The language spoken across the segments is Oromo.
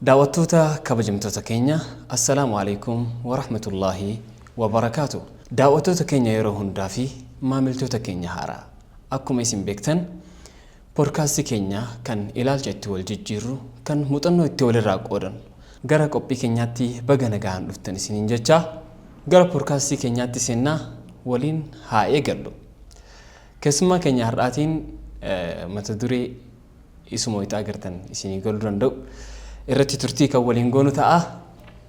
Daawwattoota kabajamtoota keenya assalaamu alaykum wa rahmatullahi wa barakaatu. Daawwattoota keenya yeroo hundaa fi maamiltoota keenya haaraa akkuma isin beektan podcast keenya kan ilaalcha itti wal jijjiirru kan muuxannoo itti walirraa qoodan gara qophii keenyaatti baga nagaan dhuftan isiniin jecha gara podcast keenyaatti seenaa waliin haa eegallu. Keessummaa keenya har'aatiin mata duree isuma itti agartan isinii galuu danda'u irratti turtii kan waliin goonu ta'a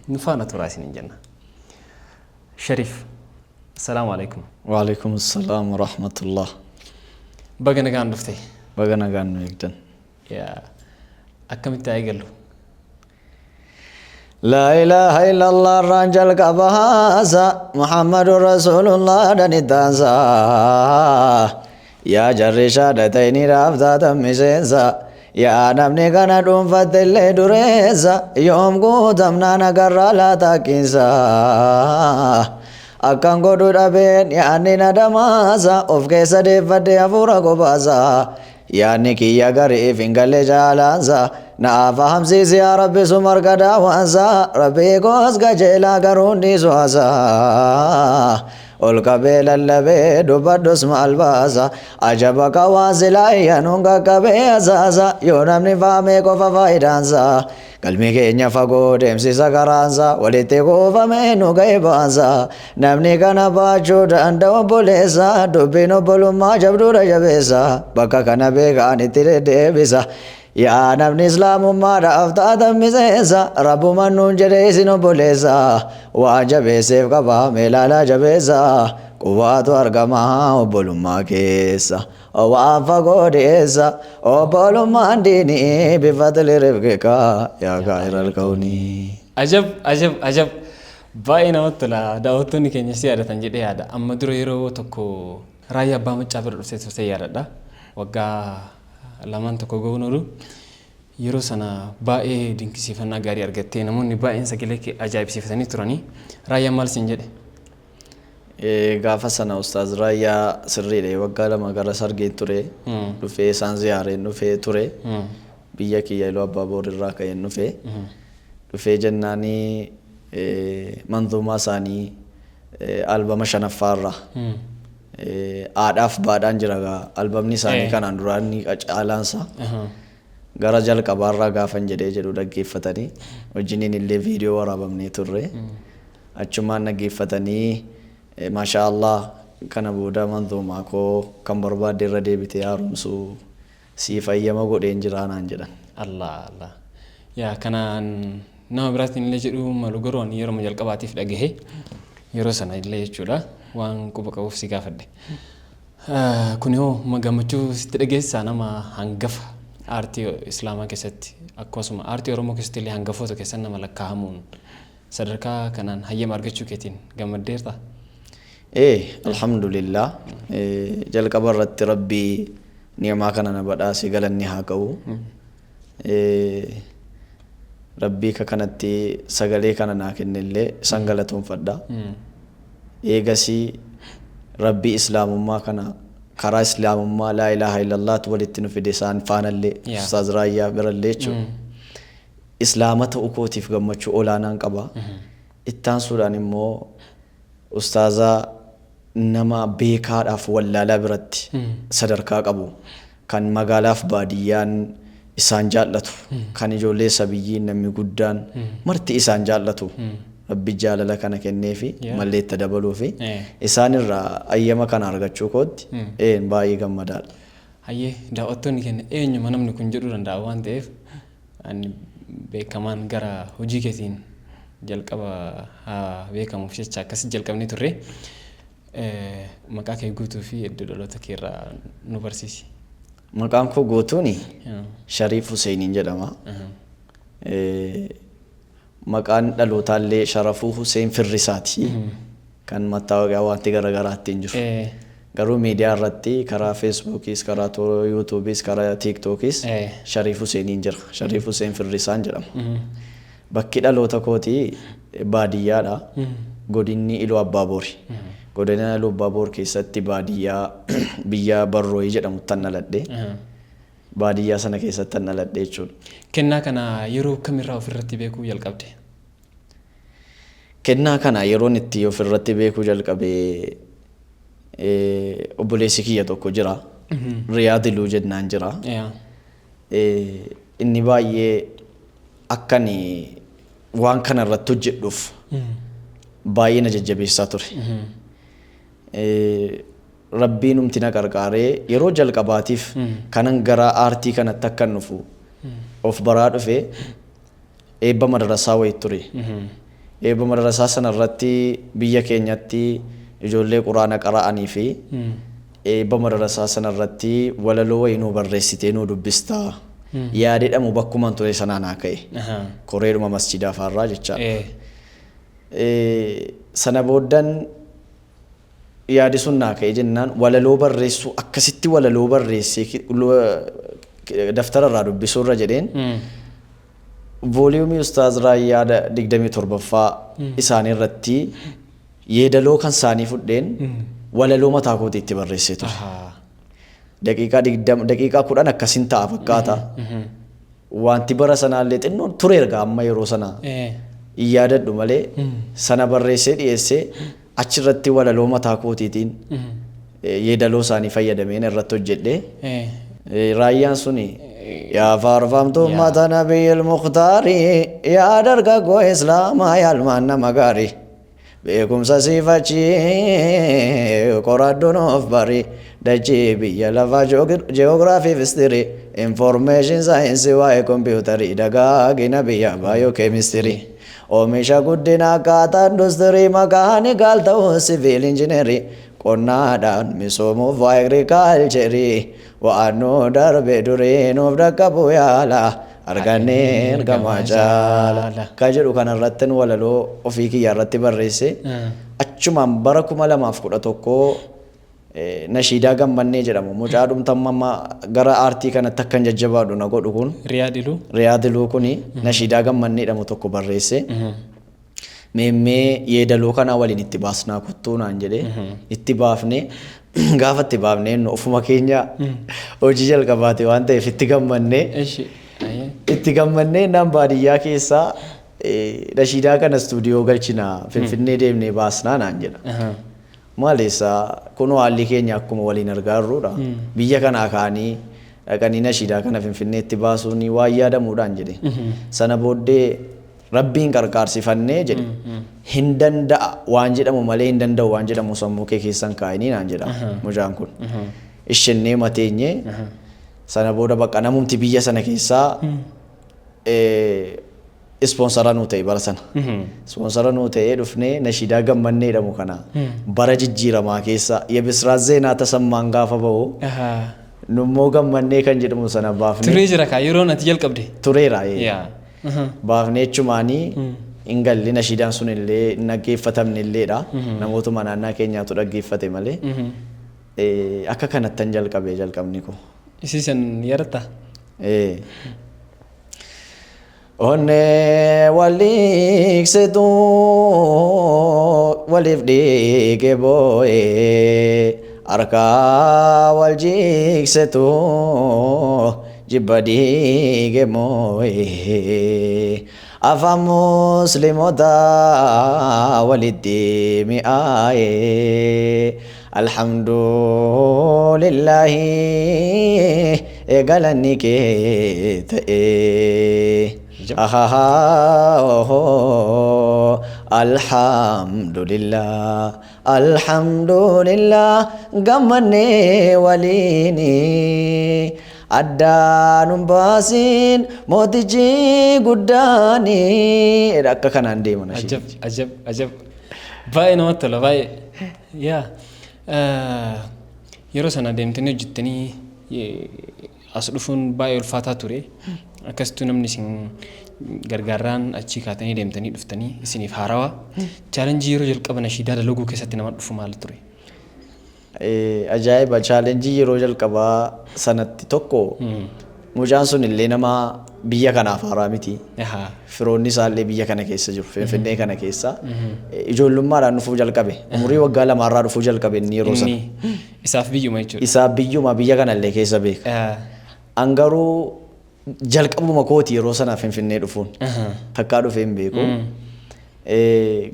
nu faana turaa isiniin jenna. Sharif, assalaamu alaykum. Wa alaykum assalam wa rahmatullah. Baga nagaan dhufte. Baga nagaan nu eegdan. Akkamitti haa eegallu? La ilaha illallah ranjal kabahaasa Muhammadur Rasulullah danitaansa yaa jarri shaadataini raaftaatan miseensa yaa namni kana dhuunfatillee dureessa yoom guutamnaan agarraa laataaqinsa akkan godhu dhabeen yaanni nadamaasa of keessa deeffadde hafuura qobaasa yaanni kiyya gariif hin galle jaalaansa naaf hamsiisi yaa rabbi sumarga daawaansa rabbii koos gajeelaa garuun dhiisuwaasa ol qabee lallabee dubbadhus maal baasa ajaba kawaasilaayya nuun qaqqabee asaasa yoo namni faamee qofa faayidaansa qalbii keenya fagoo deemsisa karaansa walitti kuufamee nu ga'e baansa namni kana baachuu danda'u obboleessa dubbiin obbolummaa jabduudha jabeessa bakka kana beekaan itti deddeebisa yaa namni islaamummaadhaaf taatan miseensa rabbumaan nuun jedhe isin obboleessa waan jabeesseef qabaa meelaalaa jabeessa qubaatu argamaa obbolummaa keessa waan fagoo dhiyeessa obbolummaan diinii bifatili rifqiqaa yaa gaa'iral ka'unii. Ajab baay'ee namatti tola. Daawwattoonni keenya si yaadatan jedhee yaada. Amma dura yeroo tokko raayyaa abbaa maccaa bira dhuftee turte yaadadha. Waggaa lamaan tokko ga'uun oolu yeroo sana baay'ee dinqisiifannaa gaarii argattee namoonni baay'een sagalee ajaa'ibsiifatanii turanii raayyaan maal siin jedhe? Gaafa sana ustaaz raayyaa sirriidha waggaa lama gara sargeen ture dhufee isaan ziyaareen dhufee ture biyya kiyya iluu abbaa boorirraa ka'een dhufee jennaanii manzuumaa isaanii albama shanaffaarraa aadaaf baadhaan jira albamni isaanii kanaan duraan caalaansa gara jalqabaarraa gaafan jedhee jedhu dhaggeeffatanii wajjiniin illee viidiyoo waraabamnee turre achumaan dhaggeeffatanii maasha Allah kana booda manzuumaa koo kan barbaadde irra deebitee haaromsu sii fayyama godheen jira naan jedhan. Allah yaa kanaan nama biraatiin illee jedhu malu garuu ani yeroo jalqabaatiif dhagahe yeroo sana illee jechuudha. Waan quba qabuuf si gaafadhe. Kun yoo gammachuu sitti dhageessisaa nama hangafa aartii islaamaa keessatti akkasuma aartii oromoo keessatti illee hangafoota keessatti nama lakkaa'amuun sadarkaa kanaan hayyama argachuu keetiin gammaddeerta? Alhamdulillah jalqaba irratti rabbii ni'amaa kana na badhaase galanni haa qabu. Rabbii kanatti sagalee kana naa kennellee san galatoonfadha. Eegasii rabbii islaamummaa kana karaa islaamummaa laa ilaaha illallaatu walitti nu fide isaan faanallee ustaaz raayyaa birallee jechuudha. Islaama ta'uu kootiif gammachuu olaanaan qaba. Ittaansuudhaan immoo ustaazaa nama beekaadhaaf wallaalaa biratti sadarkaa qabu kan magaalaaf baadiyyaan isaan jaallatu kan ijoollee sabiyyiin namni guddaan marti isaan jaallatu. Rabbi jaalala kana kenneefi malleetta dabaluufi isaanirraa ayyama kana argachuu kootti baay'ee gammadaadha. Hayyee daawwattoonni keenya eenyuma namni kun jedhuu danda'a waan ta'eef ani beekamaan gara hojii keetiin jalqaba haa beekamuuf jecha akkasii jalqabnee turre maqaa kee guutuu fi iddoo dhaloota keerraa nu barsiisi. Maqaan koo guutuuni Shariif Huseeniin jedhama. Maqaan dhalootallee Sharafuu Huseen Firrisaati kan mattaawaqaa wanti garagaraatti hin jiru. Garuu miidiyaa irratti karaa Feesbuukis karaa Yuutuubis karaa Tiiktookis Shariif Huseeniin jira. Shariif Huseen Firrisaan jedhama. Bakki dhaloota kootii baadiyyaadha. Godinni Iluu Abbaaboori. Godina Iluu Abbaaboor keessatti baadiyyaa biyya Barrooyii jedhamu tan dhaladhe. baadiyyaa sana keessatti dhaladhe jechuudha. Kennaa kana yeroo kamirraa ofirratti beekuu jalqabde? Kennaa kana yeroon itti ofirratti beekuu jalqabee obboleessi kiyya tokko jira. Riyaadiluu jennaan jira. Inni baay'ee akkan waan kana irratti hojjedhuuf baay'ee na jajjabeessaa ture. Rabbiin humti na qarqaaree yeroo jalqabaatiif kanan gara aartii kanatti akkan dhufu of baraa dhufe eebba madarasaa wayii ture. Eebba madarasaa sana irratti biyya keenyatti ijoollee quraana qara'anii fi eebba madarasaa sana irratti walaloo wayii nuu barreessitee nuu dubbistaa yaadedhamu bakkuman ture sanaa naa ka'e. Koreedhuma masjidaa faarraa jecha. Sana booddan yaadi sun naa ka'e jennaan walaloo barreessuu akkasitti walaloo barreessee daftara irraa dubbisuu irra jedheen vooliyumii Ustaaz Raayyaa 27ffaa isaanii irratti yeedaloo kan isaanii fudheen walaloo mataa kootii itti barreessee ture. Daqiiqaa 10 akkasiin ta'a fakkaata. Wanti bara sanaallee xinnoon ture erga amma yeroo sana yaadadhu malee sana barreessee dhiyeessee achirratti walaloo mataa kootiitiin yeedaloo isaanii fayyadameen irratti hojjedhe. Raayyaan suni yaa faarfamtuu ummata nabiyyil mukhtaari yaa dargaggoo islaamaa yaalmaan nama gaarii beekumsa siifachi qoradduun of barii dachee biyya lafaa jeogiraafii fistirii information saayinsii waa'ee kompiitarii dagaagina biyya baayoo keemistirii oomisha guddina akkaataa industirii makaanikaal ta'uu siviil injinerii qonnaadhaan misoomuuf waa agrikaalcherii wa'annoo darbee durii nuuf dhaqqabuu yaala argannee ergamaa caala kan jedhu kanarratti walaloo ofii kiyya irratti barreesse achumaan bara 2011 nashiidaa gammannee jedhamu mucaa dhumtamma gara aartii kanatti akkan jajjabaadhu na godhu kun Riyaadiluu kuni nashiidaa gammannee jedhamu tokko barreesse. Meemmee yeedaloo kana waliin itti baasnaa kottuu naan jedhee itti baafnee gaafa itti baafnee ofuma keenya hojii jalqabaate waan ta'eef itti gammannee naan baadiyyaa keessaa nashiidaa kana istuudiyoo galchinaa Finfinnee deemnee baasnaa naan jedha. Maalessa kunoo haalli keenya akkuma waliin argaa jirrudha. Biyya kanaa kaanii dhaqanii nashiidaa kana Finfinneetti baasuun waan yaadamuudhaan jedhe. Sana booddee Rabbiin qarqaarsifannee jedhe hin danda'a waan jedhamu malee hin danda'u waan jedhamu sammuu kee keessan kaa'inii naan jedha mucaan kun. Ishennee mateenyee sana booda bakka namumti biyya sana keessaa ispoonsara nuu ta'e bara sana. Ispoonsara nuu ta'ee dhufnee nashiidaa gammannee jedhamu kana bara jijjiiramaa keessa Yebisraat Zeenaa Tasammaan gaafa ba'u nummoo gammannee kan jedhamu sana baafnee. Turee jira kaa yeroo ati jalqabde? Tureera. Baafnee jechumaanii hin galle nashiidaan sun illee hin dhaggeeffatamne illeedha. Namootuma naannaa keenyaatu dhaggeeffate malee akka kanattan jalqabee jalqabni koo. Isiisan yaadatta? Onnee waliiksituu waliif dhiige boo'ee harkaa wal jiigsituu jibba dhiige moo'ee afaan musliimotaa walitti mi'aayee alhamdulillahi galanni kee ta'ee. Alhamdulillah gammannee waliini addaan baasin mootichi guddaani akka kanaan deeman. Ajab baay'ee namatti tola baay'ee yeroo sana deemtanii hojjettanii as dhufuun baay'ee ulfaataa ture. Akkasitti namni isin gargaaraan achii kaatanii deemtanii dhuftanii isiniif haarawaa chaalenjii yeroo jalqaba nashiidaa dalaguu keessatti nama dhufu maal ture? Ajaa'iba chaalenjii yeroo jalqabaa sanatti tokko mucaan sun illee nama biyya kanaaf haaraa miti. Firoonni isaallee biyya kana keessa jiru Finfinnee kana keessa ijoollummaadhaan dhufuu jalqabe umurii waggaa 2 irraa dhufuu jalqabe inni yeroo sana. Isaaf biyyuma jechuudha. Isaaf biyyuma biyya kanallee keessa beeka. Angaruu jalqabuma kooti yeroo sana Finfinnee dhufuun. Takkaa dhufee hin beeku.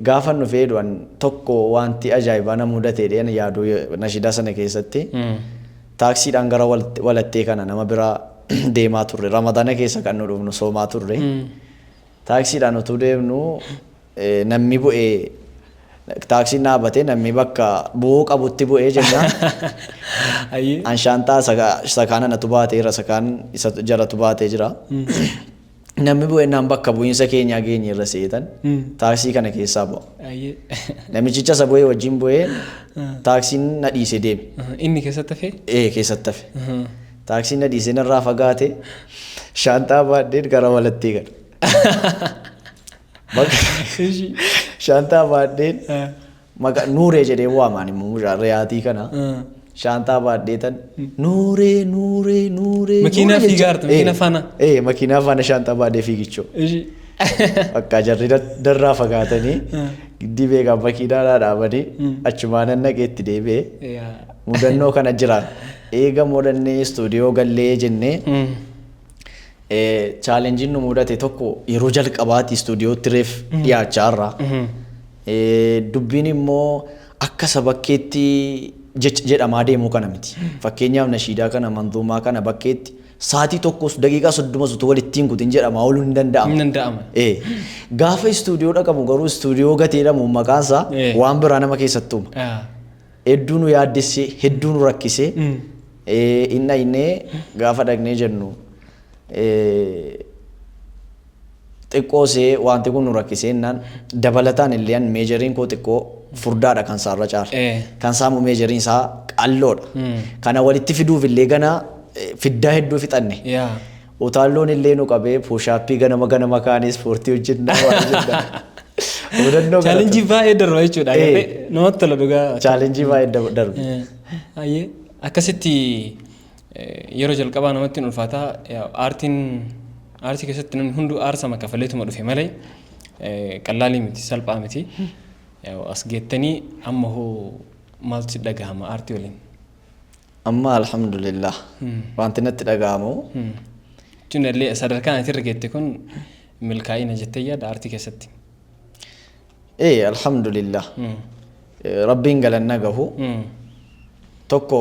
Gaafa dhufee du'an tokko wanti ajaa'ibaa na mudatee dheen yaaduu nashidaa sana keessatti. Taaksiidhaan gara walattee kana nama biraa deemaa turre. Ramadaana keessa kan nu dhufnu soomaa turre. Taaksiidhaan utuu deemnu namni bu'ee taaksiin dhaabbatee namni bakka bu'uu qabutti bu'ee jennaan. Anshaantaa sakaan anatu baateera sakaan isa jalatu baatee jira. Namni bu'ee naan bakka bu'iinsa keenyaa geenye irra seetan taaksii kana keessaa bu'a. Namichicha isa bu'ee wajjin bu'ee taaksiin na dhiisee deeme. Inni keessatti hafee? Keessatti hafe. Taaksiin na dhiisee narraa fagaate shaantaa baadheen gara walattee gala. Shaantaa baadheen nuuree jedhee waamaan immoo riyaatii kana. Shaantaa baadheetan nuuree. Makiinaa fiigaartu makiinaa faana. Makiinaa faana shaantaa baadhee fiigichoo. Akka jarri darraa fagaatanii giddii beekaa makiinaadhaa dhaabanii achumaan naqeetti deebi'ee mudannoo kana jira. Eega mudannee istuudiyoo gallee jennee chaalenjiin nu mudate tokko yeroo jalqabaatti istuudiyootti reef dhiyaachaa irra. Dubbiin immoo akka sabakkeetti jedhamaa deemuu kana miti. Fakkeenyaaf nashiidaa kana manzuumaa kana bakkeetti saatii tokkos daqiiqaa 30 utuu walittiin kutin jedhamaa ooluu hin danda'ama. Gaafa istuudiyoo dhaqamu garuu istuudiyoo gateedhamu maqaansaa waan biraa nama keessatti uuma. Hedduu nu yaaddessee hedduu nu rakkisee innee gaafa dhaqnee jennu xiqqoosee wanti kun nu rakkisee innaan dabalataan illee meejeriin koo xiqqoo furdaadha kan saarra caala. Kan saamu meejeriin isaa qalloodha. Kana walitti fiduuf illee ganaa fiddaa hedduu fixanne. Utaalloon illee nu qabee puushaappii ganama kaanii ispoortii hojjennaa waan jenna. Chaalenjii baay'ee darba jechuudha. Namatti tola dhugaa. Chaalenjii baay'ee darba. Akkasitti yeroo jalqabaa namatti hin ulfaataa aartii keessatti namni hunduu aarsama kafaleetuma dhufe malee qallaalii miti salphaa miti. As geettanii amma hoo maaltu dhagahama aartii waliin? Amma alhamdulillah wanti natti dhagahamu. Tunillee sadarkaan ati irra geette kun milkaa'ina jettee yaadda aartii keessatti? Alhamdulillah. Rabbiin galanna gahu. Tokko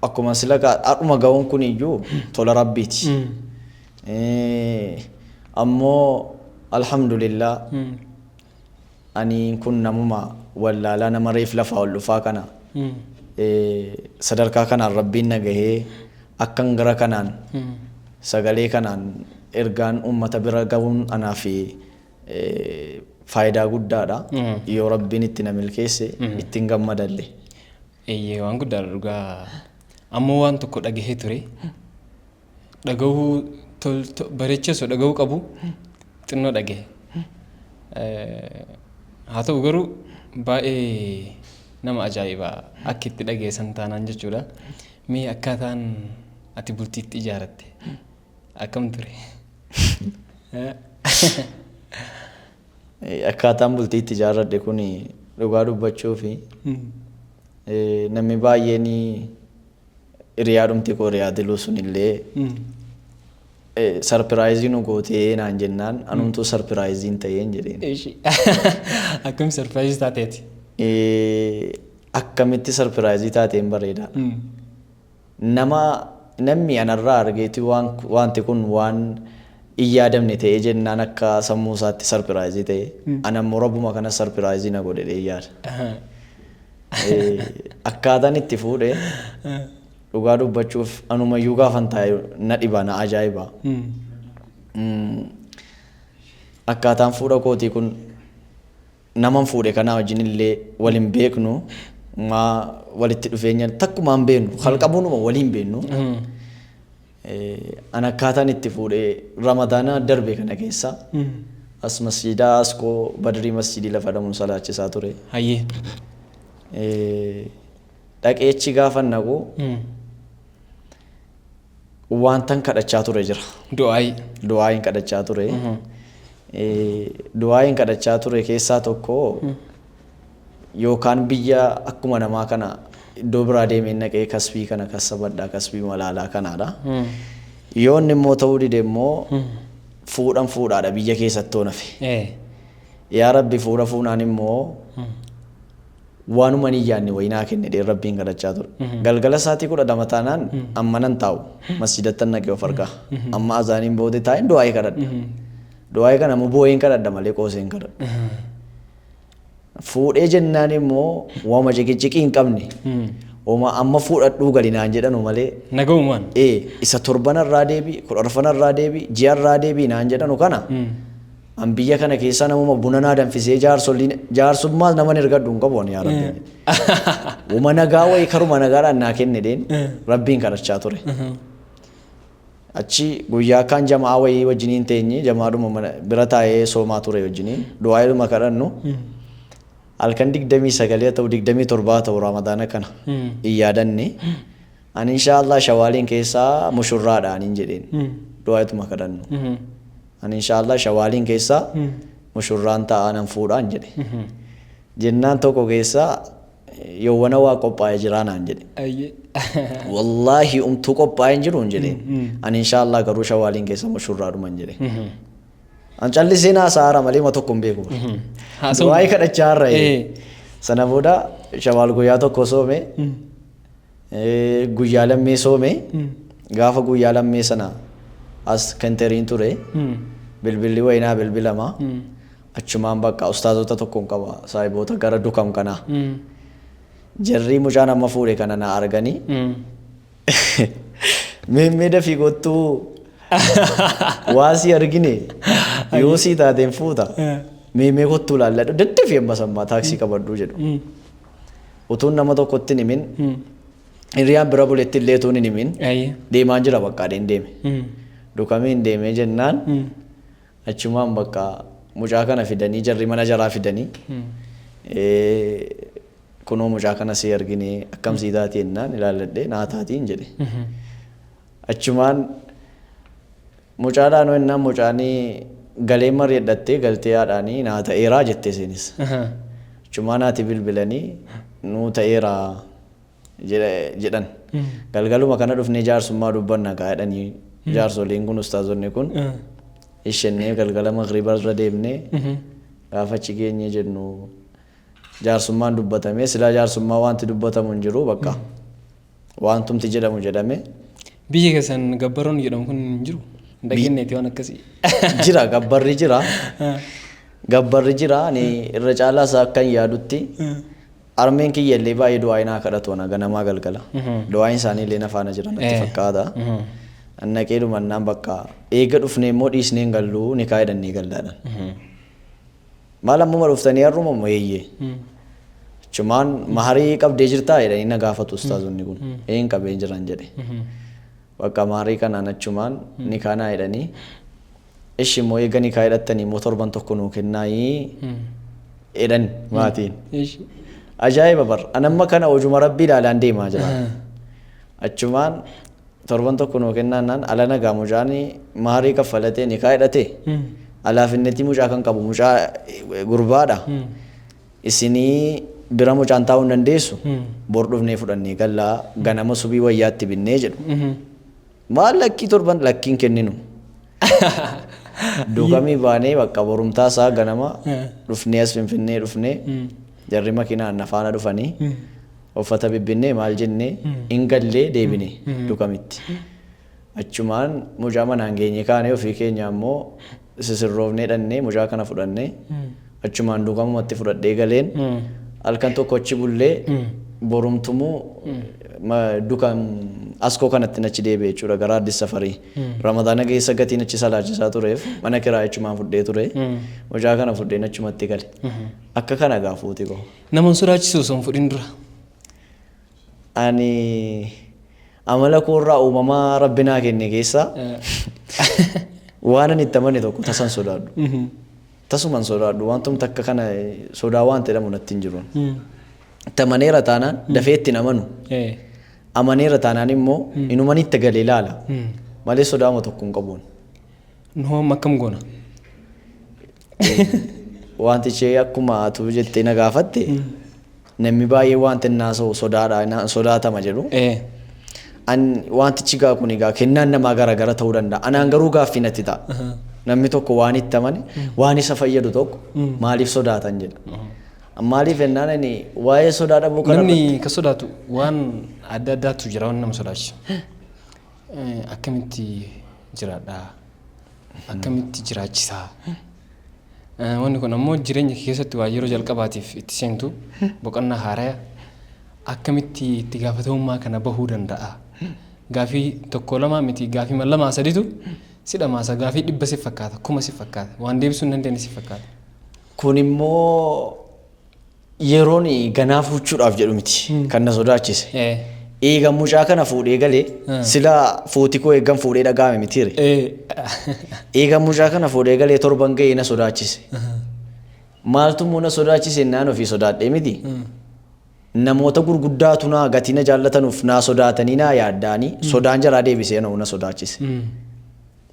akkuma sila adhuma gahuun kun iyyuu tola rabbiiti. Ammoo alhamdulillah ani kun namuma wallaalaa nama reef lafaa ol dhufaa kana sadarkaa kanaan rabbiin nagahee akkan gara kanaan sagalee kanaan ergaan uummata bira gahuun anaa fi faayidaa guddaadha. Yoo rabbiin itti na milkeesse ittiin gammadallee. Waan guddaadha dhugaa. Ammoo waan tokko dhagahee ture. Dhagahuu bareecheessu dhagahuu qabu xinnoo dhagahe. Haa ta'u garuu baay'ee nama ajaa'ibaa akka itti dhageessan taanaan jechuudha. Mee akkaataan ati bultiitti ijaaratte akkam ture? Akkaataan bultiitti ijaarradhe kun dhugaa dubbachuu fi namni baay'een hiriyaadhumti koo riyaadiluu sunillee sarpiraayizii nu gootee naan jennaan anumtuu sarpiraayiziin ta'een jedheen. Akkam sarpiraayizii taateeti? Akkamitti sarpiraayizii taateen bareeda. Namni anarraa argeeti wanti kun waan hin yaadamne ta'ee jennaan akka sammuu isaatti sarpiraayizii ta'e. Anammoo rabbuma kana sarpiraayizii na godhee yaada. Akkaataan itti fuudhee dhugaa dubbachuuf anumayyuu gaafan taa'e na dhiba na ajaa'iba. Akkaataan fuudha kootii kun naman fuudhe kanaa wajjin illee waliin beeknu walitti dhufeenya takkumaan beeknu halqabuunuma waliin beeknu. An akkaataan itti fuudhee ramadaana darbe kana keessa as masjidaa askoo badrii masjidii lafa dhamuun salaachisaa ture. Dhaqeechi gaafa naqu wantan kadhachaa ture jira. Du'aayin kadhachaa ture. Du'aayin kadhachaa ture keessaa tokko yookaan biyya akkuma namaa kana iddoo biraa deemee naqee kasbii kana kassabadhaa kasbii malaalaa kanaadha. yoonni immoo ta'uu dide immoo fuudhaadha biyya keessatti oonafe. Yaa Rabbi fuudhaan immoo waanuma ni yaadne wayinaa kennedhee Rabbiin kadhachaa ture. Galgala isaatii 12 taanaan amma nan taa'u masjidattan naqee of argaa. Amma azaaniin boode taa'een du'aa'ee kadhadha. Du'aa'ee kana immoo boo'een kadhadha malee qooseen kadhadha. Fuudhee jennaan immoo waama ciqiciqii hin qabne. Amma fuudhadhuu gali naan jedhanu malee. Nagaumaan. Isa 7 irraa deebi 14 irraa deebi 6 irraa deebi naan jedhanu kana. An biyya kana keessa namuma buna naa danfisee jaarsummaas nama ergadhu hin qabu yaa Rabbi. Uma nagaa wayii karuma nagaadhaan naa kennedheen Rabbiin kadhachaa ture. Achi guyyaa kaan jamaa wayii wajjiniin teenye jamaadhuma bira taa'ee soomaa ture wajjiniin du'aa'eedhuma kadhannu. Halkan 29 ta'u 27 ta'u Ramadaana kana hin yaadanne. Ani inshaallah shawaaliin keessaa mushurraadhaan hin jedheen du'aa'eedhuma kadhannu. Ani inshaallah shawaaliin keessaa mushurraan ta'an fuudhaan jedhe. Jennaan tokko keessaa yawwana waa qophaa'ee jiraa naan jedhe. Wallaahi umtuu qophaa'ee hin jiru hin jedheen. Ani inshaallah garuu shawaaliin keessaa mushurraadhuma hin jedhe. An callisee naa saara malee ma tokko hin beeku. Du'aa'ee kadhachaa irra sana booda shawaal guyyaa tokko soome guyyaa lammee soome gaafa guyyaa lammee sana as kanteriin ture bilbilli wayinaa bilbilama achumaan bakka ustaazota tokkoon qaba saahiboota gara dukam kana jarrii mucaan amma fuudhe kana na arganii meemmee dafii gottuu waasii argine yoo sii taateen fuuta meemmee kottuu laalladhu daddafii amma sammaa taaksii qabadhuu jedhu utuun nama tokkotti hin himin hiriyaan bira buletti illee utuun hin himin deemaan jira bakkaadheen deeme. Dukamiin deemee jennaan achumaan bakka mucaa kana fidanii jarri mana jaraa fidanii kunoo mucaa kana si argine akkam sii taati jennaan ilaalladhee naa taatiin jedhe. Achumaan mucaadhaan jennaan mucaanii galee mari'adhattee galtee haadhaanii naa ta'eeraa jette isinis. Achumaan haati bilbilanii nuu ta'eeraa jedhan. Galgaluma kana dhufnee jaarsummaa dubbanna kaa'edhanii. Jaarsoliin kun ustaazonni kun ishennee galgala magriba irra deemnee gaafa achi geenye jennu jaarsummaan dubbatame silaa jaarsummaa wanti dubbatamu hin jiru bakka wantumti jedhamu jedhame. Biyya keessan gabbaroon jedhamu kun hin jiru. Dhageettii waan akkasii. Jira gabbarri jira. Gabbarri jira ani irra caalaa isaa akkan yaadutti armeen kiyya illee baay'ee du'aa inaa kadhatu ganamaa galgala. Du'aan isaanii illee nafaana jiran natti fakkaata. Annaqee dhumannaan bakka eega dhufnee immoo dhiisnee hin gallu ni kaayedhannee gallaadhaan. Maal ammuma dhuftanii har'uma eeyyee. Achumaan maharii qabdee jirtaa jedhanii na gaafatu ustaazonni kun. Een qabee jiran jedhe. Bakka maharii kanaan achumaan ni kaanaa jedhanii. Ishi immoo eega ni kaayedhattanii immoo torban tokko nuu kennaayii jedhan maatiin. Ajaa'iba bar anamma kana hojuma rabbii ilaalaan deemaa jira. Achumaan torban tokko nuu kennaannaan ala nagaa mucaanii maharii kaffalatee ni kaayedhatee alaafinnetii mucaa kan qabu mucaa gurbaadha. Isinii bira mucaan taa'uu hin dandeessu bor dhufnee fudhannee gallaa ganama subii wayyaatti binnee jedhu. Maal lakkii torban lakkiin kenninu. Duukamii baanee bakka borumtaa isaa ganama dhufnee as finfinnee dhufnee jarri makiinaan nafaana dhufanii uffata bibbinnee maal jennee hin gallee deebine dukamitti. Achumaan mucaa manaan geenye kaanee ofii keenya ammoo sisirroofnee dhannee mucaa kana fudhannee achumaan dukamumatti fudhadhee galeen halkan tokko achi bullee borumtumuu dukam askoo kanatti nachi deebi'e jechuudha gara Addis Safarii. Ramadaana keessa gatiin achi salaachisaa tureef mana kiraa achumaan fudhee ture mucaa kana fudheen achumatti gale. Akka kana gaafuuti koo. Namoonni sodaachisu osoo hin fudhin dura. Ani amala koorraa uumamaa rabbinaa kenne keessaa waan ani itti amane tokko tasan sodaadhu. Tasuman sodaadhu wantumti akka kana sodaa waan jedhamu natti hin jiru. Itti amaneera taanaan dafee itti amanu. Amaneera taanaan immoo inumani itti galee ilaala. Malee sodaama tokko hin qabuun. Nuhoo akkam goona. Wanti ishee akkuma atu jettee na gaafatte namni baay'ee wanti naasoo sodaatama jedhu. wantichi gaa kun egaa kennaan namaa garaagara ta'uu danda'a. Anaan garuu gaaffii natti ta'a. Namni tokko waan itti amane waan isa fayyadu tokko maaliif sodaatan jedha. Maaliif ennaan ani waa'ee sodaa dhabuu kana namni ka sodaatu waan adda addaatu jira waan nama sodaachisu. Akkamitti jiraadhaa? Akkamitti jiraachisaa? Wanni kun ammoo jireenya keessatti waa yeroo jalqabaatiif itti seentu boqonnaa haaraa akkamitti itti gaafatamummaa kana bahuu danda'a? Gaafii tokko lama miti gaafii lama sadiitu sidhamaasa gaafii 100 si fakkaata 1000 si fakkaata waan deebisuu hin dandeenye si fakkaata. Kun immoo yeroon ganaa fuuchuudhaaf jedhu miti kan na sodaachise. Eegan mucaa kana fuudhee galee sila fuuti koo eegan fuudhee dhagaame mitiire. Eegan mucaa kana fuudhee galee torban ga'ee na sodaachise. Maaltu immoo na sodaachise naan ofii sodaadhee miti. Namoota gurguddaatu naa gatii na jaallatanuuf naa sodaatanii naa yaaddaanii sodaan jalaa deebisee na sodaachise.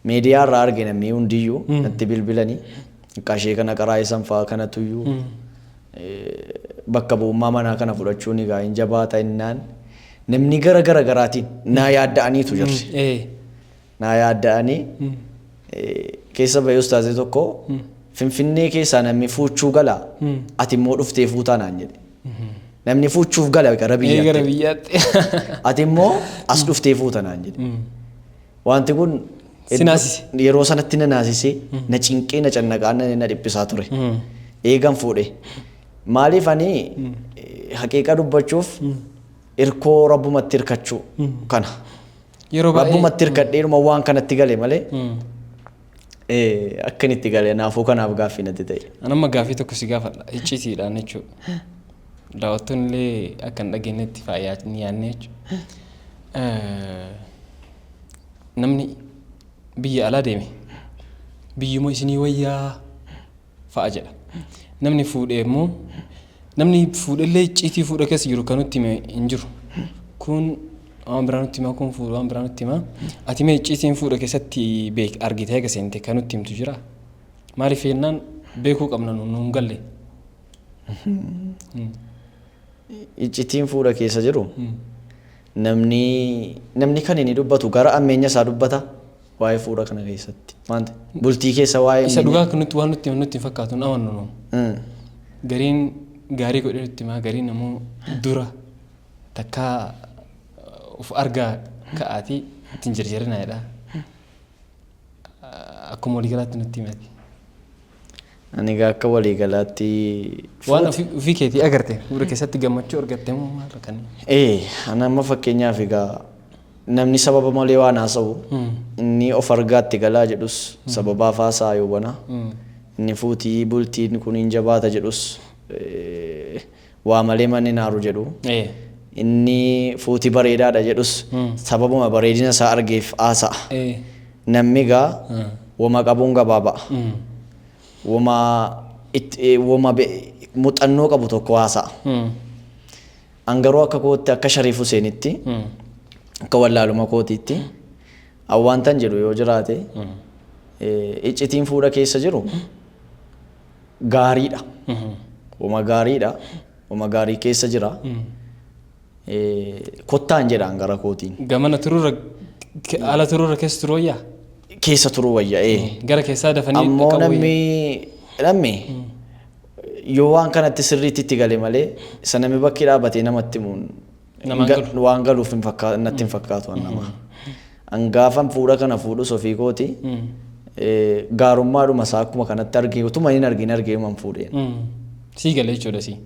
Miidiyaa irraa arge namni hundiyyuu natti bilbilanii qashee kana qaraa isan fa'aa kanatu iyyuu bakka bu'ummaa manaa kana fudhachuun egaa hin jabaata innaan namni gara garaatiin naa yaadda'aniitu jirti. Naa yaadda'anii keessa bahee ustaazii tokko Finfinnee keessaa namni fuuchuu galaa ati immoo dhuftee fuutaa naan jedhe. Namni fuuchuuf gala gara biyyaatti. Ati immoo as dhuftee fuuta naan jedhe. Wanti kun yeroo sanatti na naasisee na cinqee na cannaqaa na dhiphisaa ture. Eegan fuudhe. Maaliif ani haqiiqa dubbachuuf irkoo rabbumatti hirkachuu kana. Rabbumatti hirkadheeruma waan kanatti gale malee akkanitti gale naafuu kanaaf gaaffii natti ta'e. Anamma gaaffii tokko si gaafadha iccitiidhaan jechuudha. Daawwattoonni illee akka hin dhageenyetti faayaa ni yaadne jechuudha. Namni biyya alaa deeme biyyuma isinii wayyaa fa'a jedha. Namni fuudhee immoo namni fuudhellee icciitii fuudha keessa jiru kan nutti hime hin jiru. Kun waan biraa nutti hima kun fuudha waan biraa nutti hima. Ati mee icciitiin fuudha keessatti argitee eega seente kan nutti himtu jira. Maaliif jennaan beekuu qabna nuun galle. Icciitiin fuudha keessa jiru namni kan inni dubbatu gara ammeenya isaa dubbata waa'ee fuudha kana keessatti. Maanta bultii keessa waa'ee isa dhugaa kan nutti waan nutti hin fakkaatu amannu nu. Gariin gaarii godhee nutti himaa gariin ammoo dura takka of argaa ka'aatii ittiin jarjarinaadha. Akkuma waliigalaatti nutti himati. Ani akka waliigalaatti waan ofii keetii agarte fuudha keessatti gammachuu argatte moo maal kan? Ana amma fakkeenyaaf egaa namni sababa malee waan haasa'u inni of argaatti galaa jedhus sababaaf haasaa yoo bana inni fuutii bultiin kun hin jabaata jedhus waa malee manni naaru jedhu inni fuutii bareedaadha jedhus sababuma bareedina isaa argeef haasa'a. Namni egaa wama qabuun gabaabaa. Wama muuxannoo qabu tokko haasa'a. Angaruu akka kootti akka Shariif Huseenitti akka wallaaluma kootiitti awwaantan jedhu yoo jiraate iccitiin fuudha keessa jiru gaariidha. Wama gaariidha. Wama gaarii keessa jira. Kottaan jedhaan gara kootiin. Gamana turuurra ala turuurra keessa turuu wayyaa? Keessa turuu wayyaa. Gara keessaa dafanii ammoo namni yoo waan kanatti sirriitti itti gale malee isa namni bakki dhaabatee namatti muun waan galuuf natti hin fakkaatu annama. Angaafan fuudha kana fuudhus ofii kooti gaarummaadhuma isaa akkuma kanatti argee utuma hin argee man fuudheen. Sii galee jechuudha sii.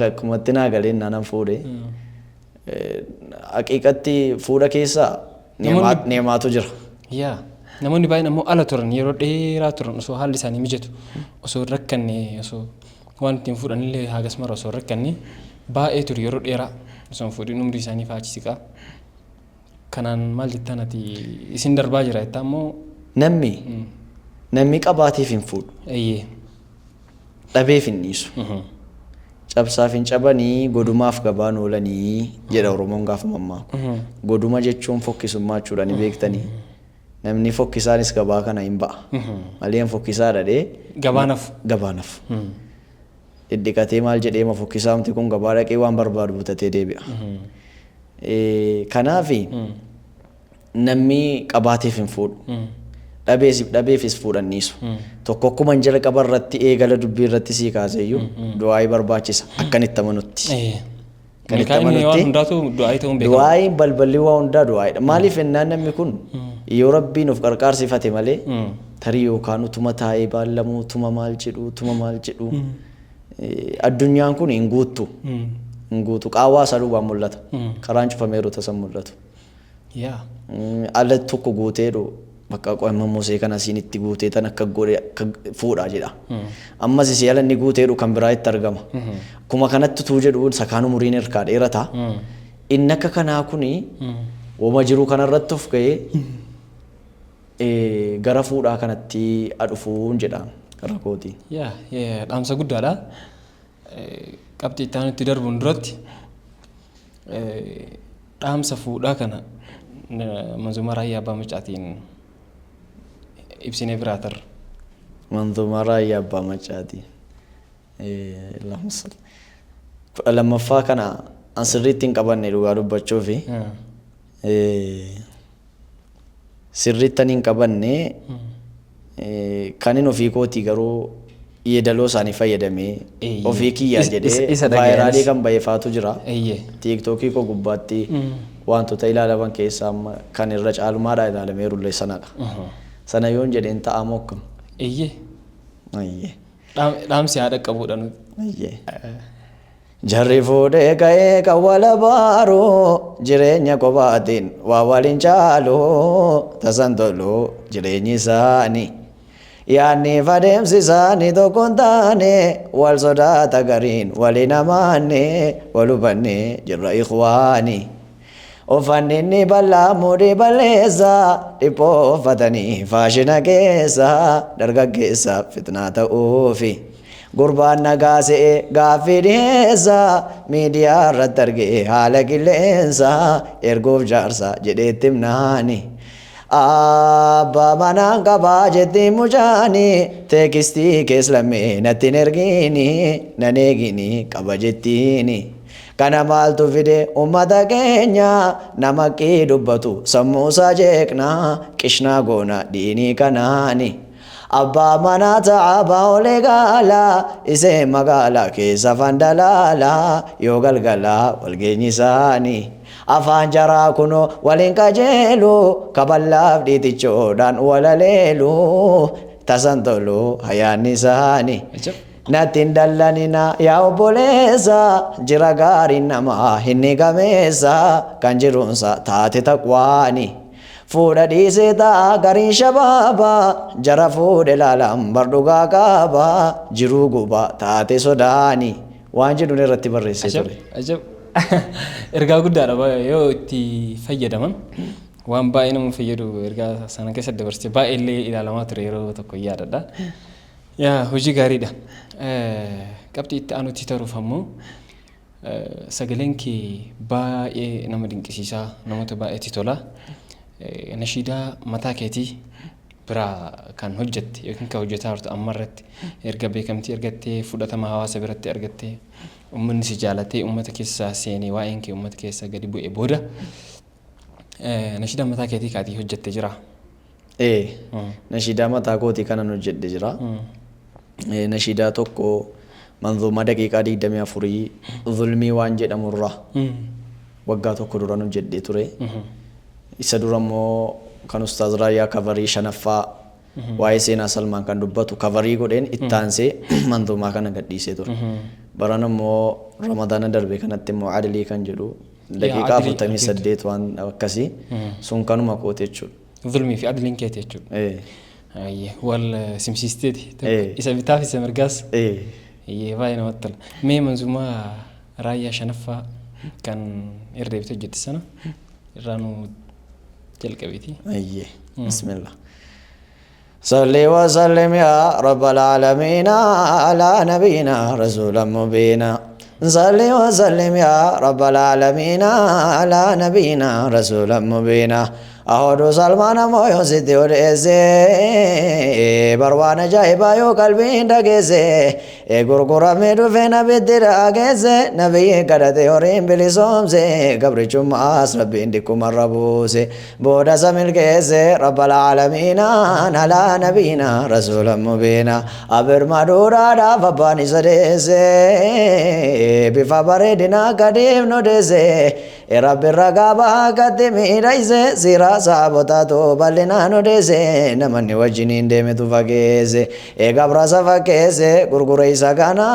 Akkumatti naa galee naanan fuudhee. Haqiiqatti fuudha keessaa neemaatu jira. Yaa namoonni baay'een ammoo ala turan yeroo dheeraa turan osoo haalli isaanii mijatu osoo rakkanne osoo waan ittiin fuudhanillee hagas mara osoo rakkanne baay'ee ture yeroo dheeraa osoo fuudhin umrii isaanii faachisiqaa. Kanaan maal jettaan ati isin darbaa jira jettaa ammoo namni qabaateef hin fuudhu. Dhabeef hin dhiisu. Cabsaaf hin cabanii godumaaf gabaan oolanii jedha Oromoon gaafa mammaaku. Goduma jechuun fokkisummaa jechuudhaan beektanii. Namni fokkisaanis gabaa kana hin ba'a. Malee fokkisaa dhadhee gabaanaaf. Dhidhiqatee maal jedhee fokkisaa miti kun gabaa dhaqee waan barbaadu butatee deebi'a. Kanaafi namni qabaateef hin fuudhu. Dhabeefis fuudhanniisu. Tokko akkuma jala qabarratti eegala dubbii irratti sii kaaseyyuu du'aayii barbaachisa akkanitti amanutti. Du'aayiin balballi waa hundaa du'aayidha. Maaliif ennaan namni kun yoo rabbiin of qarqaarsifate malee tarii yookaan utuma taa'ee baallamuu utuma maal jedhu addunyaan kun hin guuttu. Hin guutu qaawwaa saluubaan mul'ata. Karaan cufameeru tasan mul'atu. Ala tokko guuteedhu bakka qo'amma Musee kana siin itti guutee tan akka godhe fuudhaa jedha. Ammas isii ala inni guuteedhu kan biraa itti argama. Kuma kanatti tuu jedhu sakaan umuriin hirkaa dheerata. Inni akka kanaa kuni wama jiru kanarratti of ga'ee gara fuudhaa kanatti adhufuun jedha rakootiin. Dhaamsa guddaadha. Qabxii itti aanutti darbuun duratti dhaamsa fuudhaa kana manzuma Raayyaa Abbaa Macaatiin ibsinee biraatar. Manzuma Raayyaa Abbaa Macaatiin. Lammaffaa kana an sirriitti hin qabanne dhugaa dubbachuufi sirriittan hin qabanne kan hin ofii kootii garuu yeedaloo isaanii fayyadamee ofii kiyyaa jedhee vaayiraalii kan bayefaatu jira. Tiiktookii koo gubbaatti wantoota ilaalaman keessaa kan irra caalumaadhaa ilaalamee rullee sanadha. Sana yoon jedheen ta'a mokkam. Dhaamsi haadha qabuudha nuti. Jarri fuudhee ka'ee kan wala baaruu jireenya kophaatiin waa waliin caaluu tasan toluu jireenyi isaanii. Yaanni fadeemsi isaanii tokko hin taane wal sodaata gariin waliin amaanne wal hubanne jirra ikhwaani. Uffanni inni bal'aa mudhii balleessa dhiphoo uffatanii faashina keessa dargaggeessa fitnaa ta'uufi. Gurbaan nagaa se'ee gaaffii dhiyeessa miidiyaa irratti argee haala qilleensa erguuf jaarsa jedheetti himnaani. Abbaa manaan qabaa jetti mucaani teekistii kees lammee natti hin ergiini nan eegini qaba jettiini. Kana maaltu fide ummata keenya nama qii dubbatu sammuusaa jeeqnaa qishnaa goona diinii kanaani. Abbaa manaa ta'abaa olee gaalaa isee magaalaa keessa fandalaalaa yoo galgalaa walgeenyi isaanii. Afaan jaraa kunoo waliin qajeelu kaballaaf dhiitichoodhaan walaleelu tasan tolu hayaanni isaanii. Natti hin dallanina yaa obboleessa jira gaariin namaa hinni gameessa kan jiruunsa taate taqwaani. Fuudha dhiisee ta'a gariin shabaaba jara fuudhe laalaan bardhugaa qaba jiruu gubaa taate sodaani. Waan jedhuun irratti barreessee ture. Ergaa guddaadha yoo itti fayyadaman waan baay'ee nama fayyadu ergaa sana keessa dabarsee baay'ee illee ilaalamaa ture yeroo tokko yaadadha. Hojii gaariidha. Qabxii itti aanutti taruuf ammoo sagaleen kee baay'ee nama dinqisiisaa namoota baay'eetti tola. Nashiidaa mataa keetii biraa kan hojjette yookiin kan hojjetaa jirtu amma irratti erga beekamtii argattee fudhatama hawaasa biratti argattee uummanni si jaalatee uummata keessa seenee waa'een kee uummata keessa gadi bu'ee booda nashiidaa mataa keetii kaatii hojjette jira. Nashiidaa mataa kootii kanan hojjedhe jira. Nashiidaa tokko manzuuma daqiiqaa 24 zulmii waan jedhamurra waggaa tokko duran hojjedhee ture. Isa dura immoo kan Ustaaz Raayyaa kavarii 5ffaa waa'ee seenaa Salmaan kan dubbatu kavarii godheen itti aansee manzuumaa kana gadhiisee ture. Baran immoo Ramadaana darbe kanatti immoo Adilii kan jedhu daqiiqaa 48 waan akkasii sun kanuma kootee jechuudha. Zulmii fi Adiliin keetii jechuudha. Wal simsiisteeti. Isa bitaaf isa mirgaas. Baay'ee namatti tola. Mee manzuumaa Raayyaa 5ffaa kan irra deebitee hojjette sana irraa nu jalqabiti. Bismillah. صلي وسلم يا رب العالمين على نبينا رسولا مبينا. صلي وسلم يا رب العالمين على نبينا رسولا مبينا. Ahodo Salmana moyo sitti odeesse barwaan ajaa'ibaa yoo qalbiin dhageesse gurguramee dhufee nabitti dhageesse nabiyyi kadhate horiin bilisoomse gabrichummaas rabbiin dhikkumarra buuse booda isa milkeesse rabbal aalamiina alaa nabiina rasuulan mubiina abirmaduudhaadhaaf abbaan isa deesse bifa bareedinaa gadiif nu deesse rabbi ragaa baakatti miidhayse siraa saabotaatu bal'inaan odeesse namanni wajjiniin deemetu fageesse gabrasa fakkeesse gurgura isa kana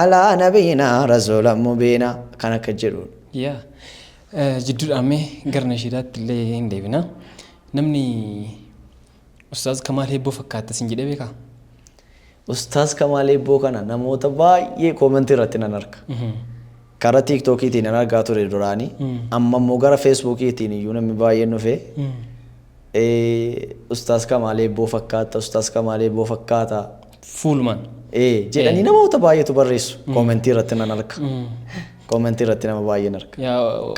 alaa nabiina rasuulan mubiina kan akka jedhu. Yaa jidduudhaamee gara nashiidaatti illee hin deebina. Namni Ustaaz Kamaal Hebboo fakkaata sin jedhee beekaa? Ustaaz Kamaal Hebboo kana namoota baay'ee koomentii irratti nan arga. Karaa TikTokiitiin nan argaa ture duraanii amma immoo gara Facebookiitiin iyyuu namni baay'een dhufee Ustaaz Kamaal Hebboo fakkaata Ustaaz Kamaal Hebboo fakkaata fuulumaan jedhanii namoota baay'eetu barreessu koomentii irratti nan arga. Koomentii irratti nama baay'een arga.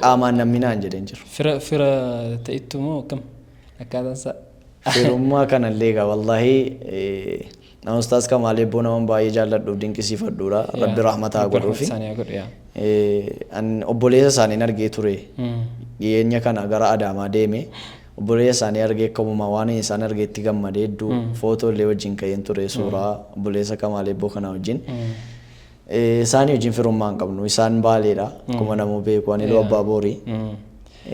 Qaamaan namni naan jedheen jiru. Fira ta'ittu moo akkam akkaataan isaa? Firummaa kanallee egaa wallaahi nama Ustaaz Kamaal Hebboo nama baay'ee jaalladhuuf dinqisiifadhuudha. Rabbi rahmataa godhuufi. Obboleessa isaanii argee ture. Dhiyeenya kana gara Adaamaa deeme. Obboleessa isaanii argee akkuma waan isaan argeetti gammadee hedduu footoolee wajjin ka'een ture suuraa obboleessa Kamaal Hebboo kana wajjin. Isaanii wajjin firummaa hin qabnu. Isaan baaleedha. Akkuma namuu beeku ani loo abbaa boorii.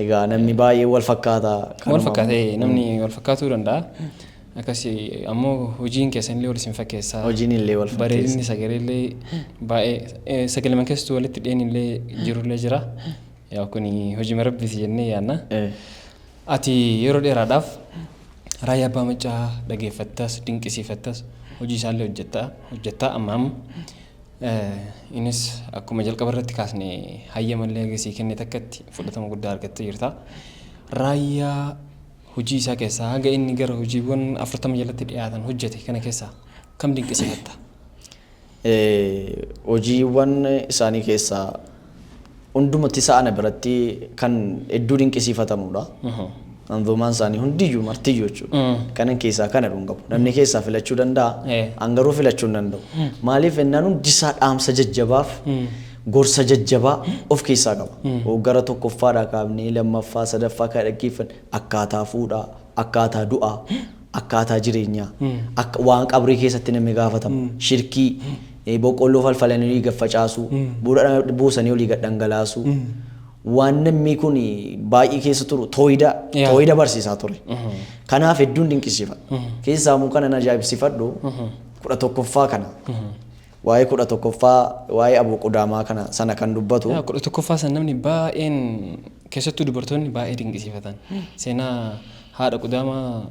Egaa namni baay'ee wal fakkaata. Wal fakkaatee namni wal fakkaatuu danda'a. Akkasii ammoo hojiin keessanillee wal isin fakkeessaa. Hojiin illee wal fakkeessa. Bareedinni sagalee baay'ee sagalee keessattuu walitti dhiyeenillee jirullee jira. Yaa kuni hojii marabbiiti jennee yaadna. Ati yeroo dheeraadhaaf raayyaa abbaa macaa dhageeffattas dinqisiifattas hojii isaallee hojjettaa amma innis akkuma jalqaba irratti kaasne hayyamallee agarsiisii kennee takkatti fudhatama guddaa argattee jirta. Raayyaa hojii isaa keessaa haga inni gara hojiiwwan 40 jalatti dhiyaatan hojjete kana keessaa kam dinqisiifatta? Hojiiwwan isaanii keessaa hundumatti sa'ana biratti kan hedduu dinqisiifatamudha. Anzumaan isaanii hundiyyuu martiyyuu jechuudha. Kanan keessaa kana dhungabu. Namni keessaa filachuu danda'a. Angaruu filachuu hin danda'u. Maaliif ennaan hundisaa dhaamsa jajjabaaf gorsa jajjabaa of keessaa qaba. Hoggara tokkoffaadhaa kaafnee lammaffaa sadaffaa kan dhaggeeffanne akkaataa fuudhaa, akkaataa du'aa, akkaataa jireenyaa, waan qabrii keessatti namni gaafatamu, shirkii, boqqolloo falfalanii olii gaffacaasuu, buusanii olii gadhangalaasuu. Waan namni kun baay'ee keessa turu tooyida barsiisaa ture. Kanaaf hedduun dinqisiifadha. Keessaa immoo kana ajaa'ibsiifadhu 11ffaa kana. Waa'ee 11ffaa waa'ee Abuu Qudaamaa kana sana kan dubbatu. 11ffaa sana namni baay'een keessattuu dubartoonni baay'ee dinqisiifatan. Seenaa haadha Qudaamaa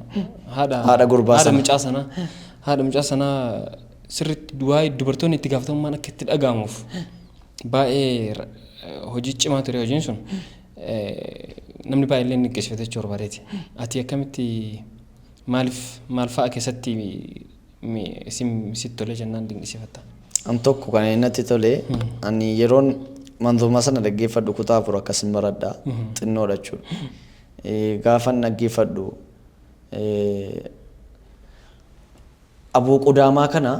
haadha gurbaa sana haadha mucaa sanaa sirriitti waa'ee dubartoonni itti gaafatamummaan akka itti dhaga'amuuf baay'ee hojii cimaa ture hojiin sun namni baay'ee dinqisiifate jechuu barbaadeeti. Ati akkamitti maal fa'a keessatti sitti tolee jennaan dinqisiifatta? An tokko kan innatti tolee ani yeroon manzuumaa sana dhaggeeffadhu kutaa afur akkasin baradha xinnoodha jechuudha. Gaafan dhaggeeffadhu Abuu Qudaamaa kana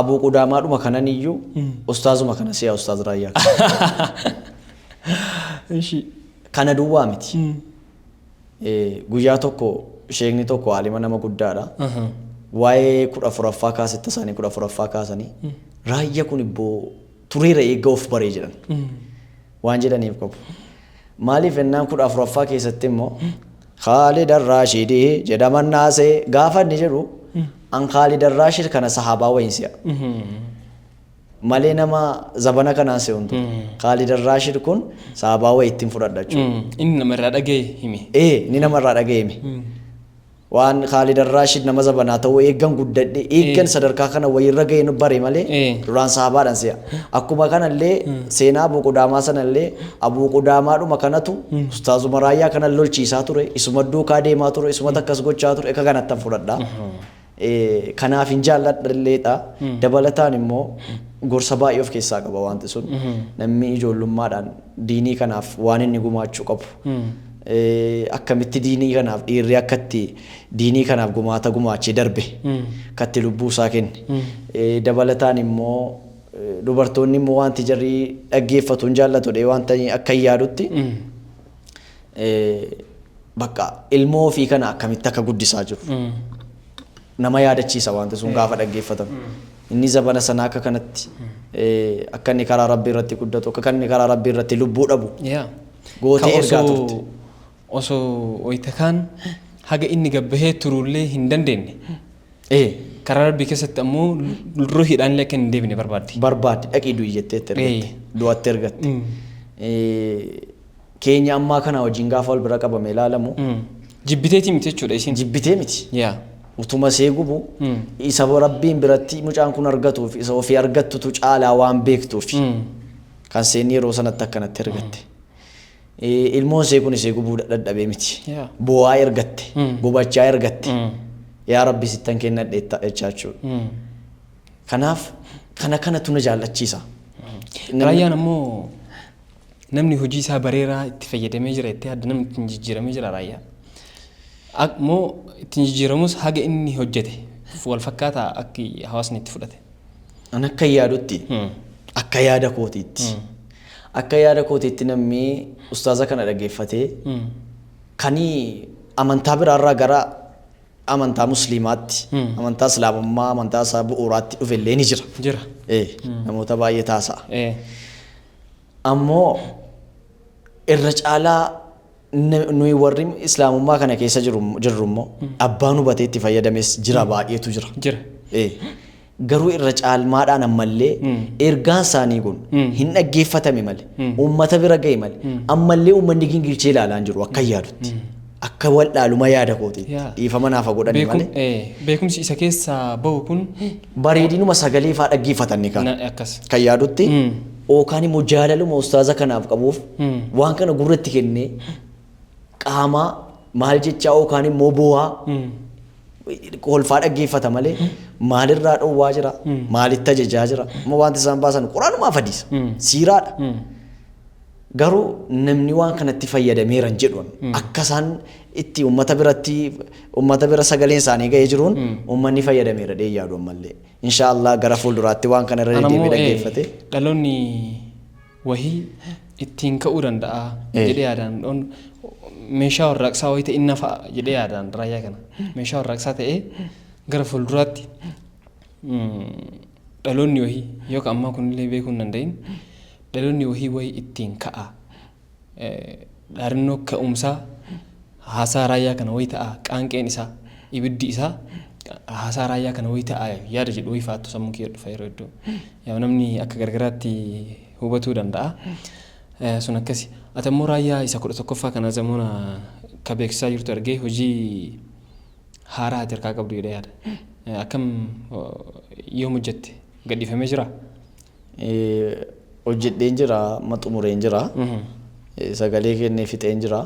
Abuu Qudaamaadhuma kanan iyyuu ustaazuma kana siyaa ustaaz Raayyaa kana duwwaa miti. Guyyaa tokko sheekni tokko alima nama guddaadha. Waa'ee 14ffaa kaasetta isaanii 14ffaa kaasanii Raayyaa kun ibboo tureera eegga of baree jedhan waan jedhaniif qabu. Maaliif ennaan 14ffaa keessatti immoo Khaalid Ar-Raashidii jedhaman naasee gaafa inni jedhu an Khaalid Ar-Raashid kana sahaabaa wayinsiya. Malee nama zabana kanaan se'untu. Khaalid Ar-Raashid kun sahaabaa wayii ittiin fudhadha jechuudha. Inni namarraa dhaga'e hime. Inni namarraa dhaga'e hime. Waan Khaalid Ar-Raashid nama zabanaa ta'uu eeggan guddadhe eeggan sadarkaa kana wayirra ga'e nu bare malee duraan sahabaadhaan se'a. Akkuma kanallee seenaa Abuu Qudaamaa sanallee Abuu Qudaamaadhuma kanatu ustaazuma Raayyaa kana lolchiisaa ture isuma duukaa deemaa ture isuma takkas gochaa ture akka kanattan fudhadha. Kanaaf hin jaalladhalleedha. Dabalataan immoo gorsa baay'ee of keessaa qaba wanti sun. Namni ijoollummaadhaan diinii kanaaf waan inni gumaachuu qabu. akkamitti diinii kanaaf dhiirri akkatti diinii kanaaf gumaachee darbe katti lubbuu isaa kenne dabalataan immoo dubartoonni immoo wanti jarri dhaggeeffatu hin jaallatudha wanta akka yaadutti bakka ilmoo ofii kana akkamitti akka guddisaa jiru nama yaadachiisa wanti sun gaafa dhaggeeffatamu inni zabana sana akka kanatti akka inni karaa rabbii irratti guddatu akka inni karaa rabbii irratti lubbuu dhabu gootee ergaa turte. Osoo wayita kaan haga inni gabbahee turullee hin dandeenye. Karaa rabbii keessatti ammoo ruuhiidhaan illee akka hin deebine barbaadde. Barbaadde dhaqii du'i jettee ergatte. Du'atti ergatte. Keenya ammaa kana wajjin gaafa wal bira qabame ilaalamu. Jibbiteeti miti jechuudha isin. Jibbitee miti. Utuma see gubu isa rabbiin biratti mucaan kun argatuuf isa ofii argattutu caalaa waan beektuuf kan seenii yeroo sanatti akkanatti ergatte. Ilmoon see kun isee gubuu dadhabee miti. Bu'aa ergatte. Gubachaa ergatte. Yaa Rabbi sittan kennadhe jechaachudha. Kanaaf kanatu na jaallachiisa. Raayyaan ammoo namni hojii isaa bareeraa itti fayyadamee jira itti adda namni ittiin jijjiiramee jira raayyaa. Ammoo ittiin jijjiiramus haga inni hojjete wal fakkaataa akka hawaasni itti fudhate. An akka yaadutti akka yaada kootiitti. Akka yaada kootiitti namni ustaaza kana dhaggeeffatee kanii amantaa biraarraa gara amantaa musliimaatti amantaa islaamummaa amantaa isaa bu'uuraatti dhufe illee ni jira. Namoota baay'ee taasa'a. Ammoo irra caalaa nuyi warri islaamummaa kana keessa jirru immoo abbaan hubatee itti fayyadames jira baay'eetu jira. Garuu irra caalmaadhaan ammallee ergaan isaanii kun hin dhaggeeffatame malee uummata bira ga'e malee ammallee uummanni gingilchee ilaalaa hin jiru akka yaadutti akka wal dhaaluma yaada kooti dhiifama naaf godhanii malee. Beekumsi isa keessaa bahu kun bareedinuma sagalee fa'aa dhaggeeffatanni kan yaadutti yookaan immoo jaalaluma ustaaza kanaaf qabuuf waan kana gurratti kennee qaamaa maal jechaa yookaan immoo bu'aa kolfaa dhaggeeffata malee maalirraa dhowwaa jira maalitti ajajaa jira amma wanti isaan baasan quraanumaaf hadiisa siiraadha. Garuu namni waan kanatti fayyadameera hin jedhuun akka isaan itti uummata bira sagaleen isaanii ga'ee jiruun uummanni fayyadameera dhee yaadu ammallee. Inshaallah gara fuulduraatti waan kana irra deebi'ee dhaggeeffate. Dhaloonni wahii ittiin ka'uu danda'a jedhee yaadaan meeshaa warraaqsaa wayita inna fa'a jedhee yaadaan raayyaa kana. Meeshaa warraaqsaa ta'ee gara fuulduraatti dhaloonni wahii yookaan ammaa kunillee beekuu hin danda'in. Dhaloonni wahii ittiin ka'a. Dhaarannoo ka'umsaa haasaa raayyaa kana wayii ta'a qaanqeen isaa ibiddi isaa haasaa raayyaa kana wayii ta'a yaada jedhu wayii fa'aatu sammuu kee dhufa yeroo hedduu. Yaa namni akka gargaraatti hubatuu danda'a. Sun akkasi. Ati ammoo raayyaa isa 11ffaa kana zamuuna ka beeksisaa jirtu argee hojii haaraa ati harkaa qabdu jedhee yaada. Akkam yoom hojjette gadhiifamee jiraa? Hojjedheen jira maxumureen jira sagalee kennee fixeen jira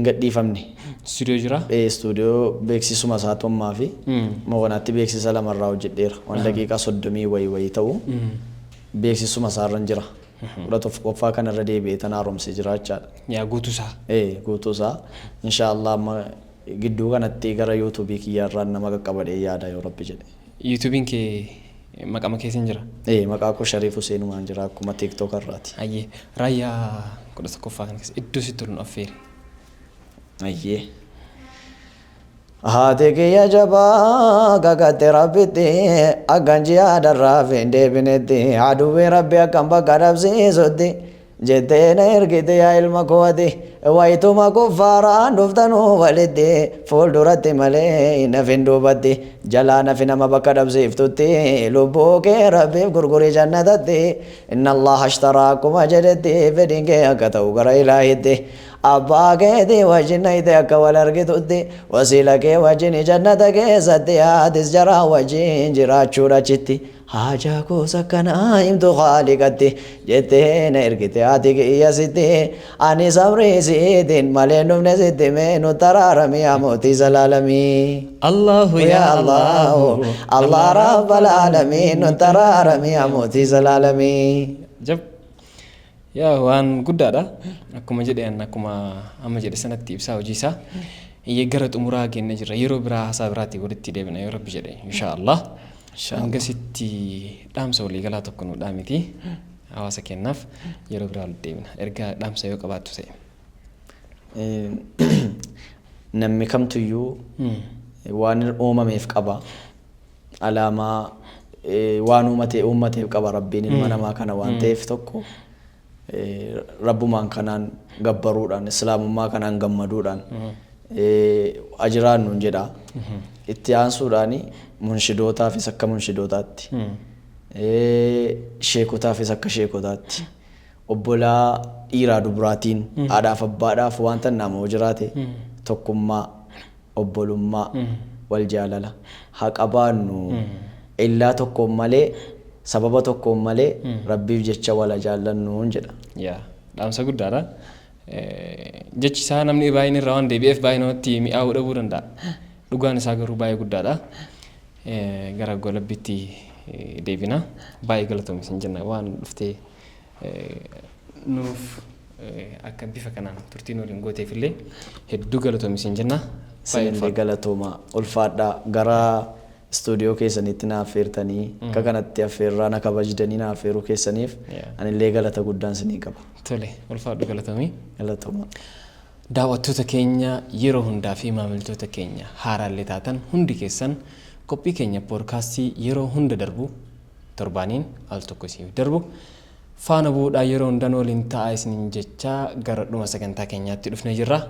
gadhiifamne. Stuudiyoo jira? Stuudiyoo beeksisuma isaa tommaa fi mawanaatti beeksisa lamarraa hojjedheera waan daqiiqaa 30 wayii ta'u beeksisuma isaarran jira. 11ffaa kanarra deebi'ee tan haaromsee jira jechaadha. Yaa guutuusaa? Guutuusaa. Inshaallah amma gidduu kanatti gara yuutuubii kiyyaarraan nama qaqqabadhee yaada yoo rabbi jedhe. Yuutuubiin kee maqama keessa hin jira? Maqaa koo Shariif Huseenumaan jira akkuma TikTok irraati. Ayyee raayyaa 11ffaa kana keessa iddoo sitti tolu affeeri. Ayyee. Haati kiyya jabaa gagatte rabbitti akkan jiyaadarraa fi hin deebinetti aduwwii rabbi akkan bakka dhabsiisutti jettee na ergite yaa ilma kooti wayituma kuffaaraan dhuftanuu walitti fuulduratti malee nafin duubatti jalaa nafi nama bakka dhabsiiftutti lubbuu kee rabbiif gurgurii jannatatti inna Allah ashtaraa akkuma jedhetti fedhiin kee akka ta'u gara ilaahitti abbaa keetii wajjin nayite akka wal argitutti wasiila kee wajjin jannata keessatti haatis jaraa wajjin jiraachuudha achitti haajaa koos akkanaa himtu haaliqatti jettee na ergite haati kiyya sitti ani sabrii siitiin malee dhufne sitti mee nu taraarami yaa mootii zalaalamii. Allahu yaa Allahu Allah rabbal aalamiin nu taraarami yaa mootii zalaalamii. yaa waan guddaadha akkuma jedhan akkuma amma jedhe sanatti ibsaa hojii isaa gara xumuraa geenne jirra yeroo biraa haasaa biraatti walitti deebina yoo rabbi jedhe inshaallah hangasitti dhaamsa walii galaa tokko nu dhaamiti hawaasa kennaaf yeroo biraa walitti deebina erga dhaamsa yoo qabaattu ta'e namni kamtuyyuu waan uumameef qaba alaamaa waan uumateef qaba rabbiin ilma namaa kana waan ta'eef tokko rabbumaan kanaan gabbaruudhaan islaamummaa kanaan gammaduudhaan ajiraan nuun jedha itti aansuudhaan munshidootaafis akka munshidootaatti sheekotaafis akka sheekotaatti obbolaa dhiiraa dubraatiin haadhaaf abbaadhaaf wanta nama jiraate tokkummaa obbolummaa wal jaalala haa qabaannu illaa tokkoon malee sababa tokkoon malee rabbiif jecha wala jaallannuun jedha. Yaa dhaamsa guddaadha. Jechi isaa namni baay'een irraa waan deebi'eef baay'ee namatti mi'aawuu dhabuu danda'a. Dhugaan isaa garuu baay'ee guddaadha. Gara golabbiitti deebina. Baay'ee galatoomi sin jenna waan dhuftee nuuf akka bifa kanaan turtiin waliin gooteef illee hedduu galatoomi sin jenna. Baay'ee galatooma ulfaadhaa gara studio keessanitti na affeertanii akka kanatti affeerraa na kabajdanii na affeeruu keessaniif anillee galata guddaan sinii qaba. Tole ulfaadhu galatoomii. Galatooma. Daawwattoota keenya yeroo hundaa fi maamiltoota keenya haaraallee taatan hundi keessan qophii keenya poodkaastii yeroo hunda darbu torbaaniin al tokko isiniif darbu faana bu'uudhaa yeroo hundaan waliin ta'aa isiniin jechaa gara dhuma sagantaa keenyaatti dhufnee jirra.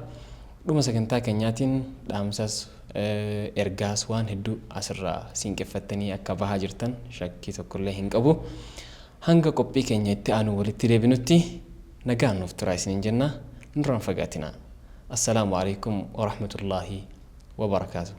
Dhuma sagantaa keenyaatiin dhaamsas ergaas waan hedduu asirraa siinqeffattanii akka bahaa jirtan shakkii tokkollee hin qabu. Hanga qophii keenya itti aanu walitti deebinutti nagaan nuuf turaa isiniin jenna. Nurraan fagaatina. Assalaamu alaikum wa rahmatullahi wa barakaatuh.